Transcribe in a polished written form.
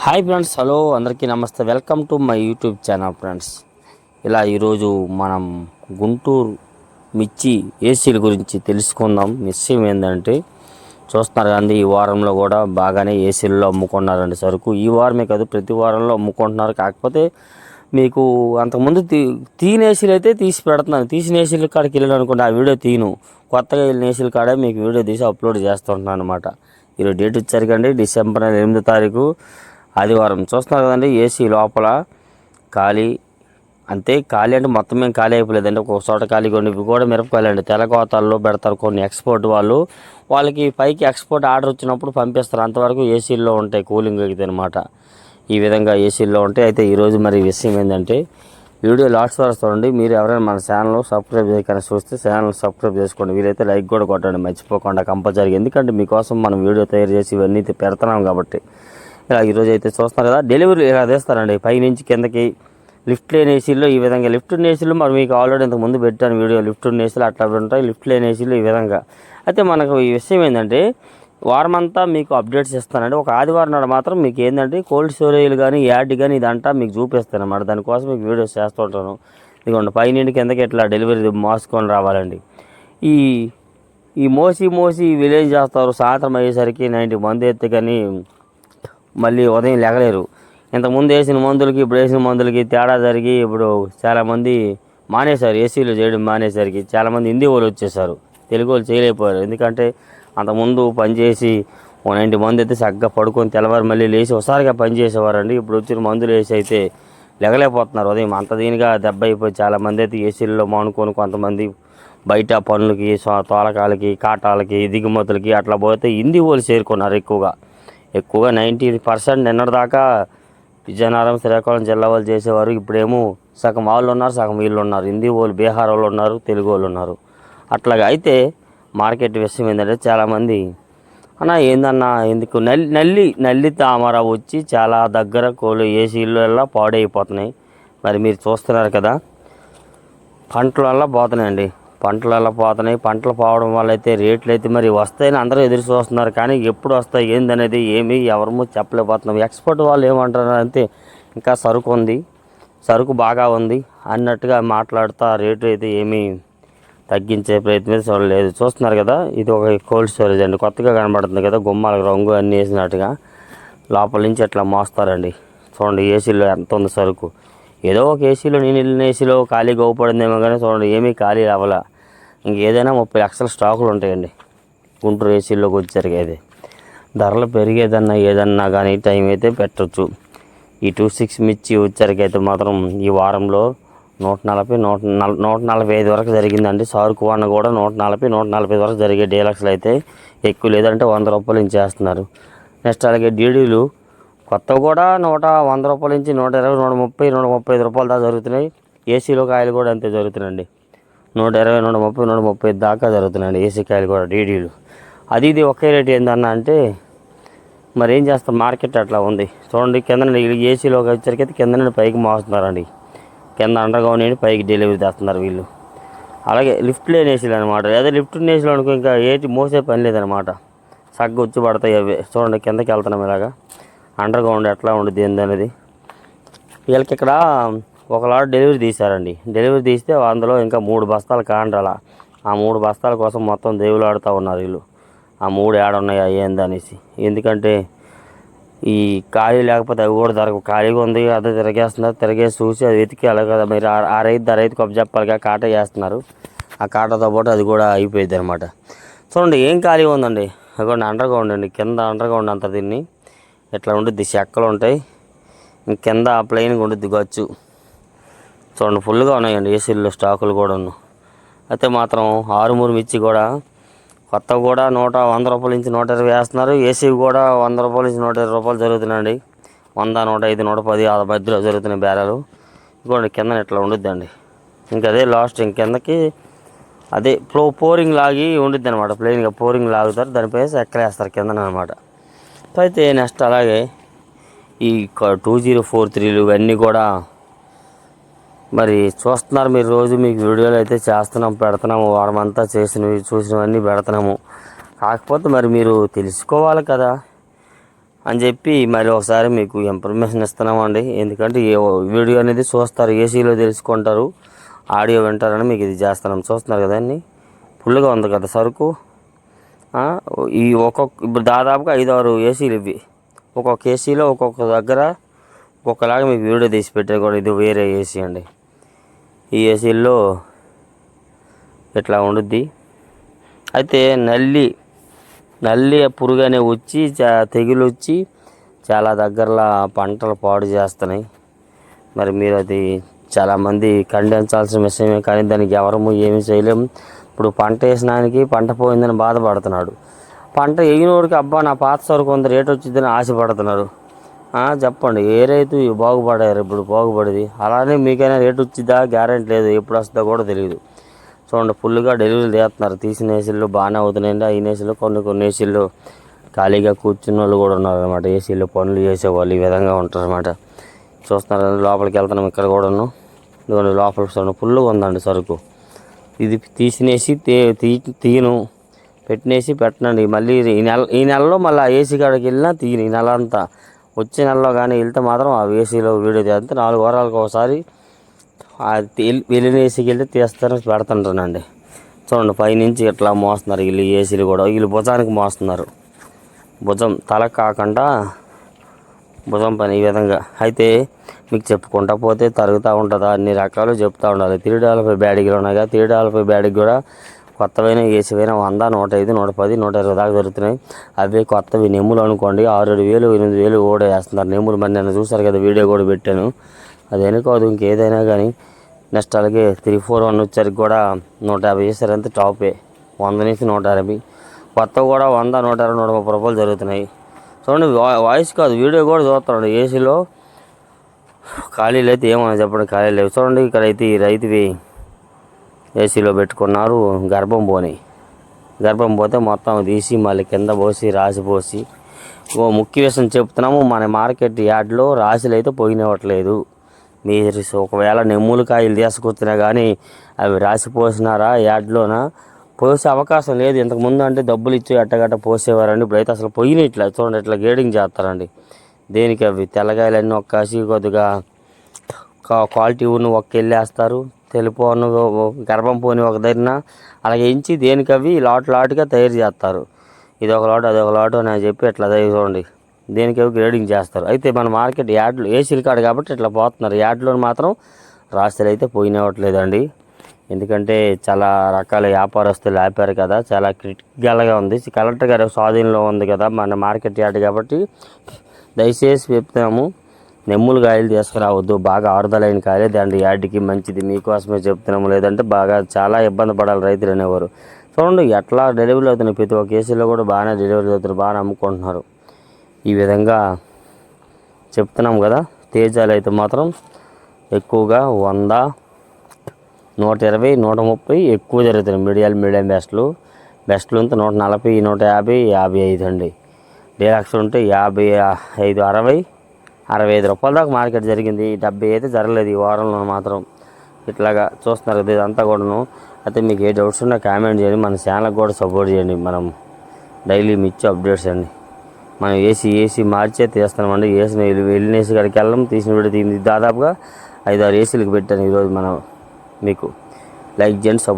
Hi friends, hello అందరికీ నమస్తే. Welcome to my YouTube channel friends. ఈరోజు మనం గుంటూరు మిర్చి ఏసీల గురించి తెలుసుకుందాం. విషయం ఏంటంటే, చూస్తున్నారు కానీ ఈ వారంలో కూడా బాగానే ఏసీల్లో అమ్ముకున్నారండి సరుకు. ఈ వారమే కాదు, ప్రతి వారంలో అమ్ముకుంటున్నారు. కాకపోతే మీకు అంతకుముందు తీని ఏసీలు అయితే తీసి పెడుతున్నాను. తీసిన ఏసీల కాడికి వెళ్ళాను అనుకోండి, ఆ వీడియో తీను. కొత్తగా వెళ్ళిన ఏసీల కాడే మీకు వీడియో తీసి అప్లోడ్ చేస్తుంటున్నాను అనమాట. ఈరోజు డేట్ వచ్చారు కండి, డిసెంబర్ 8వ తారీఖు ఆదివారం. చూస్తున్నారు కదండి, ఏసీ లోపల ఖాళీ. అంతే ఖాళీ అంటే మొత్తం ఏం ఖాళీ అయిపోలేదండి. ఒక చోట ఖాళీ కొన్ని ఇవి కూడా మిరపకాయలు అండి. తెల్లకోతల్లో పెడతారు కొన్ని ఎక్స్పోర్ట్ వాళ్ళకి పైకి ఎక్స్పోర్ట్ ఆర్డర్ వచ్చినప్పుడు పంపిస్తారు. అంతవరకు ఏసీల్లో ఉంటాయి, కూలింగ్ అయితే అనమాట. ఈ విధంగా ఏసీల్లో ఉంటాయి. అయితే ఈరోజు మరి విషయం ఏంటంటే, వీడియో లాస్ట్ వరకు చూడండి. మీరు ఎవరైనా మన ఛానల్ సబ్స్క్రైబ్ చేయకుండా చూస్తే ఛానల్ సబ్స్క్రైబ్ చేసుకోండి. వీలైతే లైక్ కూడా కొట్టండి మర్చిపోకుండా కంపల్సరీగా. ఎందుకంటే మీకోసం మనం వీడియో తయారు చేసి ఇవన్నీ పెడుతున్నాం కాబట్టి. ఈరోజు అయితే చూస్తున్నారు కదా, డెలివరీ ఇలా తీస్తారండి. పైనుంచి కిందకి లిఫ్ట్ లేని ఏసీల్లో ఈ విధంగా. లిఫ్ట్ ఉన్న ఏసీలు మరి మీకు ఆల్రెడీ ఇంతకు ముందు పెట్టాను వీడియో. లిఫ్ట్ ఉన్న ఏసీలు అట్లా ఉంటాయి, లిఫ్ట్ లేని ఏసీలు ఈ విధంగా. అయితే మనకు ఈ విషయం ఏంటంటే, వారమంతా మీకు అప్డేట్స్ ఇస్తానండి. ఒక ఆదివారం నాడు మాత్రం మీకు ఏంటంటే కోల్డ్ స్టోరేజ్లు కానీ యాడ్ కానీ ఇదంతా మీకు చూపిస్తాను అన్నమాట. దానికోసం మీకు వీడియోస్ చేస్తూ ఉంటాను. ఇదిగోండి, పైనుండి కిందకి ఇట్లా డెలివరీ మోసుకొని రావాలండి. ఈ ఈ మోసి విలేజ్ చేస్తారు. సాయంత్రం అయ్యేసరికి 90 మంది ఎత్తే కానీ మళ్ళీ ఉదయం లేగలేరు. ఇంతకుముందు వేసిన మందులకి ఇప్పుడు వేసిన మందులకి తేడా జరిగి ఇప్పుడు చాలామంది మానేశారు. ఏసీలు చేయడం మానేసరికి చాలామంది హిందీ వాళ్ళు వచ్చేసారు, తెలుగు వాళ్ళు చేయలేకపోయారు. ఎందుకంటే అంతకుముందు పనిచేసి 90 మంది అయితే చక్కగా పడుకొని తెల్లవారు మళ్ళీ లేచి ఒకసారిగా పనిచేసేవారండి. ఇప్పుడు వచ్చిన మందులు వేసి అయితే లేగలేకపోతున్నారు. ఉదయం అంత దీనిగా దెబ్బ అయిపోయి చాలామంది అయితే ఏసీల్లో మానుకొని కొంతమంది బయట పనులకి, తోలకాలకి, కాటాలకి, దిగుమతులకి అట్లా పోతే హిందీ వాళ్ళు చేరుకున్నారు. ఎక్కువగా 90% నిన్నటిదాకా విజయనగరం, శ్రీకాకుళం జిల్లా వాళ్ళు చేసేవారు. ఇప్పుడేమో సగం వాళ్ళు ఉన్నారు, సగం వీళ్ళు ఉన్నారు. హిందీ వాళ్ళు, బీహార్ వాళ్ళు ఉన్నారు, తెలుగు వాళ్ళు ఉన్నారు. అట్లాగా అయితే మార్కెట్ విషయం ఏంటంటే, చాలామంది అన్న ఏందన్నా ఎందుకు నల్లి తామర వచ్చి చాలా దగ్గర కోళ్ళు ఏసీల్లో ఎలా పాడైపోతున్నాయి. మరి మీరు చూస్తున్నారు కదా, పంటల వల్ల పోతున్నాయండి. పంటలు పోవడం వల్ల అయితే రేట్లు అయితే మరి వస్తాయని అందరూ ఎదురు చూస్తున్నారు. కానీ ఎప్పుడు వస్తాయి ఏందనేది ఎవరము చెప్పలేకపోతున్నాం. ఎక్స్పోర్ట్ వాళ్ళు ఏమంటారు అంటే, ఇంకా సరుకు బాగా ఉంది అన్నట్టుగా మాట్లాడుతూ రేటు అయితే ఏమీ తగ్గించే ప్రయత్నం చూడలేదు. చూస్తున్నారు కదా, ఇది ఒక కోల్డ్ స్టోరేజ్ అండి. కొత్తగా కనబడుతుంది కదా, గుమ్మాలకు రంగు అన్నీ వేసినట్టుగా లోపల నుంచి అట్లా మోస్తారండి. చూడండి ఏసీలో ఎంత ఉంది సరుకు. ఏదో ఒక ఏసీలో, నేను వెళ్ళిన ఏసీలో ఖాళీగా అవుపడిందేమో కానీ చూడండి ఏమీ ఖాళీ అవ్వాల. ఇంకేదైనా 30 లక్షల స్టాకులు ఉంటాయండి గుంటూరు ఏసీల్లోకి వచ్చారు. అయితే ధరలు ఏదన్నా కానీ టైం అయితే పెట్టచ్చు. ఈ 26 మిర్చి వచ్చరికైతే మాత్రం ఈ వారంలో 145 వరకు జరిగిందండి. సారుకు వన్న కూడా 145 వరకు జరిగే డీలక్స్లు అయితే ఎక్కువ లేదంటే 100 రూపాయల నుంచి చేస్తున్నారు. నెక్స్ట్ అలాగే డీడీలు కొత్తవి కూడా 100 రూపాయల నుంచి 120, 130, 135 రూపాయల దాకా జరుగుతున్నాయి. ఏసీలో కాయలు కూడా అంతే జరుగుతున్నాయండి. 120, 130, 135 దాకా జరుగుతున్నాయండి ఏసీ కాయలు కూడా, డీడీలు. ఇది ఒకే రేటు ఏందన్నా అంటే మరి ఏం చేస్తాం, మార్కెట్ అట్లా ఉంది. చూడండి కింద ఏసీలోకి వచ్చేసరికి కింద నుండి పైకి మోస్తున్నారండి. కింద అండర్గ్రౌండ్ నుండి పైకి డెలివరీ చేస్తున్నారు వీళ్ళు. అలాగే లిఫ్ట్ లేని ఏసీలు అనమాట. అదే లిఫ్ట్ ఉన్న ఏసీలు అనుకో ఇంకా మోసే పని లేదనమాట. సగ్గు వచ్చి పడతాయి అవి. చూడండి కిందకి వెళ్తున్నాం ఇలాగా. అండర్గ్రౌండ్ ఎట్లా ఉండుద్ది ఏందనేది. వీళ్ళకి ఇక్కడ ఒక లాట్ డెలివరీ తీశారండి. డెలివరీ తీస్తే అందులో ఇంకా 3 బస్తాలు కాండాల. ఆ 3 బస్తాల కోసం మొత్తం దేవులాడుతూ ఉన్నారు వీళ్ళు. ఆ 3 ఏడున్నాయి అయ్యేందనేసి. ఎందుకంటే ఈ ఖాళీ లేకపోతే అవి కూడా దొరకవు. ఖాళీగా ఉంది అదే తిరిగేసి చూసి అది వెతికి అలాగే మీరు ఆ రైతుకు చెప్పాలిగా కాటా చేస్తున్నారు. ఆ కాటాతో పాటు అది కూడా అయిపోయింది అనమాట. చూడండి ఏం ఖాళీగా ఉందండి. అదిగోండి అండర్గ్రౌండ్ అండి. కింద అండర్గ్రౌండ్ అంతా దీన్ని ఇట్లా ఉండుద్ది, చెక్కలు ఉంటాయి. కింద ప్లెయిన్గా ఉండుద్ది గచ్చు. చూడండి ఫుల్గా ఉన్నాయండి ఏసీల్లో స్టాకులు కూడా. అయితే మాత్రం 6 మిర్చి కూడా కొత్త కూడా 100 రూపాయల నుంచి 120 వేస్తున్నారు. ఏసీ కూడా 100 రూపాయల నుంచి 120 రూపాయలు జరుగుతున్నాయండి. 100, 105, 110 ఆ మధ్యలో జరుగుతున్నాయి బేరాలు. ఇదిగోండి కింద ఇట్లా ఉండుద్దండి. ఇంకా అదే లాస్ట్ ఇంకెందకి అదే పోరింగ్ లాగి ఉండిద్ది అనమాట. ప్లెయిన్గా పోరింగ్ లాగుతారు, దానిపై ఎక్కలేస్తారు కిందన అనమాట. అయితే నెక్స్ట్ అలాగే ఈ 2043లు ఇవన్నీ కూడా మరి చూస్తున్నారు మీరు. రోజు మీకు వీడియోలు అయితే పెడుతున్నాము. వారమంతా చూసినవన్నీ పెడుతున్నాము. కాకపోతే మరి మీరు తెలుసుకోవాలి కదా, అని చెప్పి మరి ఒకసారి మీకు ఇన్ఫర్మేషన్ ఇస్తున్నామండి. ఎందుకంటే వీడియో అనేది చూస్తారు, ఏసీలో తెలుసుకుంటారు, ఆడియో వింటారని మీకు ఇది చేస్తున్నాం. చూస్తున్నారు కదండి, ఫుల్గా ఉంది కదా సరుకు. ఈ ఇప్పుడు దాదాపుగా 5-6 ఏసీలు ఇవి. ఒక్కొక్క ఏసీలో ఒక్కొక్క దగ్గర ఒక్కొక్కలాగా మీకు వీడియో తీసి పెట్టారు కూడా. ఇది వేరే ఏసీ అండి. ఈ ఏసీల్లో ఇట్లా ఉండుద్ది. అయితే నల్లి పురుగనే వచ్చి తెగులు వచ్చి చాలా దగ్గరలో పంటలు పాడు చేస్తున్నాయి. మరి మీరు అది చాలామంది ఖండించాల్సిన విషయమే, కానీ దానికి ఎవరము ఏమీ చేయలేము. ఇప్పుడు పంట వేసినానికి పంట పోయిందని బాధపడుతున్నాడు. పంట వేయినోడికి అబ్బా నా పాత సరుకు కొంత రేటు వచ్చిందని ఆశపడుతున్నారు. చెప్పండి, ఏ రైతు బాగుపడారు ఇప్పుడు? బాగుపడేది అలానే మీకైనా రేటు వచ్చిద్దా? గ్యారెంటీ లేదు, ఎప్పుడు వస్తుందో కూడా తెలియదు. చూడండి, ఫుల్గా డెలివరీలు చేస్తున్నారు. తీసిన ఏసీల్లో బాగానే అవుతున్నాయండి. అయిన ఏసీలో కొన్ని ఏసీల్లో ఖాళీగా కూర్చున్న వాళ్ళు కూడా ఉన్నారు అనమాట. ఏసీలో పనులు చేసేవాళ్ళు ఈ విధంగా ఉంటారు అనమాట. చూస్తున్నారు, లోపలికి వెళ్తున్నాం. ఇక్కడ కూడాను ఇదిగోండి, లోపల చూడండి ఫుల్గా ఉందండి సరుకు. ఇది తీసినేసి తీయను, పెట్టినేసి పెట్టనండి. మళ్ళీ ఈ నెలలో మళ్ళీ ఏసీ కాడికి వెళ్ళినా తీయను. ఈ నెల అంతా వచ్చే నెలలో కానీ వెళ్తే మాత్రం ఆ ఏసీలో వీడియో చేస్తే 4 వారాలకు ఒకసారి వెళ్ళిన ఏసీకి వెళ్తే తీస్తాను, పెడుతుంటానండి. చూడండి, పైనుంచి ఇట్లా మోస్తున్నారు వీళ్ళు. ఏసీలు కూడా వీళ్ళు భుజానికి మోస్తున్నారు. భుజం తల కాకుండా భుజం పని ఈ విధంగా. అయితే మీకు చెప్పుకుంటా పోతే తరుగుతూ ఉంటుందా, అన్ని రకాలు చెప్తూ ఉండాలి. $3 బ్యాడిగలు ఉన్నాయి కదా, $3 బ్యాడికి కూడా కొత్తవైన ఏసీవైనా 100, 105, 110, 120 దాకా దొరుకుతున్నాయి. అవే కొత్తవి నెమ్ములు అనుకోండి 6,000, 8,000 కూడా వేస్తున్నారు నెమ్ములు. మరి నేను చూసారు కదా, వీడియో కూడా పెట్టాను. అదేనా కాదు, ఇంకేదైనా కానీ నెక్స్ట్ అలాగే 341 వచ్చరికి కూడా 150 చేశారంటే టాపే. 100 నుంచి 150, కొత్తవి కూడా 100, 120, 130 రూపాయలు జరుగుతున్నాయి. చూడండి, వాయిస్ కాదు వీడియో కూడా చూస్తున్నాడు. ఏసీలో ఖాళీలు అయితే ఏమన్నా చెప్పండి, ఖాళీ లేవు. చూడండి, ఇక్కడ అయితే ఈ రైతువి ఏసీలో పెట్టుకున్నారు. గర్భం పోతే మొత్తం తీసి మళ్ళీ కింద పోసి రాసిపోసి. ముఖ్య విషయం చెప్తున్నాము, మన మార్కెట్ యార్డ్లో రాశులు అయితే పోయినవట్లేదు. మీరు ఒకవేళ నెమ్ములు కాయలు తీసుకొచ్చినా కానీ అవి రాసిపోసినారా యార్డ్లోన పోసే అవకాశం లేదు. ఇంతకుముందు అంటే డబ్బులు ఇచ్చి అట్టగట్ట పోసేవారండి. ఇప్పుడైతే అసలు పోయిన ఇట్లా చూడండి, ఇట్లా గేడింగ్ చేస్తారండి. దేనికి? అవి తెల్లగాయలన్నీ ఒక్కాసి కొద్దిగా క్వాలిటీ ఉన్న ఒక్క వెళ్ళేస్తారు, తెలుపును గర్భం పోని ఒక దగ్గర అలాగే ఎంచి దేనికి అవి లాట్గా తయారు చేస్తారు. ఇది ఒక లాట్, అదొక లాట్ అని చెప్పి ఇట్లా చూడండి, దేనికి అవి గ్రేడింగ్ చేస్తారు. అయితే మన మార్కెట్ యార్డ్లో ఏసీలు కాడు కాబట్టి ఇట్లా పోతున్నారు. యార్డ్లో మాత్రం రాశులు అయితే పోయినవట్లేదండి. ఎందుకంటే చాలా రకాల వ్యాపారస్తులు ఆపారు కదా, చాలా క్రిటికల్గా ఉంది. కలెక్టర్ గారి స్వాధీనంలో ఉంది కదా మన మార్కెట్ యార్డ్ కాబట్టి దయచేసి చెప్తాము, నెమ్ములు కాయలు తీసుకురావద్దు. బాగా ఆరుదలైన కాయలే దాంట్లో యార్డ్కి మంచిది. మీకోసమే చెప్తున్నాము, లేదంటే బాగా చాలా ఇబ్బంది పడాలి రైతులు అనేవారు. చూడండి ఎట్లా డెలివరీ అవుతున్నాయి. ప్రతి ఒక్క కేసులో కూడా బాగానే డెలివరీ అవుతున్నారు, బాగానే అమ్ముకుంటున్నారు. ఈ విధంగా చెప్తున్నాం కదా. తేజాలు అయితే మాత్రం ఎక్కువగా 100, 120, 130 ఎక్కువ జరుగుతున్నాయి. మీడియం బెస్ట్లు ఉంటే 140, 150, 55 అండి. డీలక్స్ ఉంటే 55, 60, 65 రూపాయల దాకా మార్కెట్ జరిగింది. 70 అయితే జరగలేదు ఈ వారంలో మాత్రం. ఇట్లాగా చూస్తున్నారు కదా ఇదంతా కూడాను. అయితే మీకు ఏ డౌట్స్ ఉన్నా కామెంట్ చేయండి, మన ఛానల్కి కూడా సపోర్ట్ చేయండి. మనం డైలీ మిర్చి అప్డేట్స్ అండి. మనం ఏసీ మార్చే తీస్తున్నామండి. వెళ్ళిన ఏసీ కాడికి వెళ్ళడం, తీసిన వీడియో దాదాపుగా 5-6 ఏసీలకు పెట్టాను ఈరోజు. మనం మీకు లైక్ చేయండి, సపోర్ట్ చేయండి.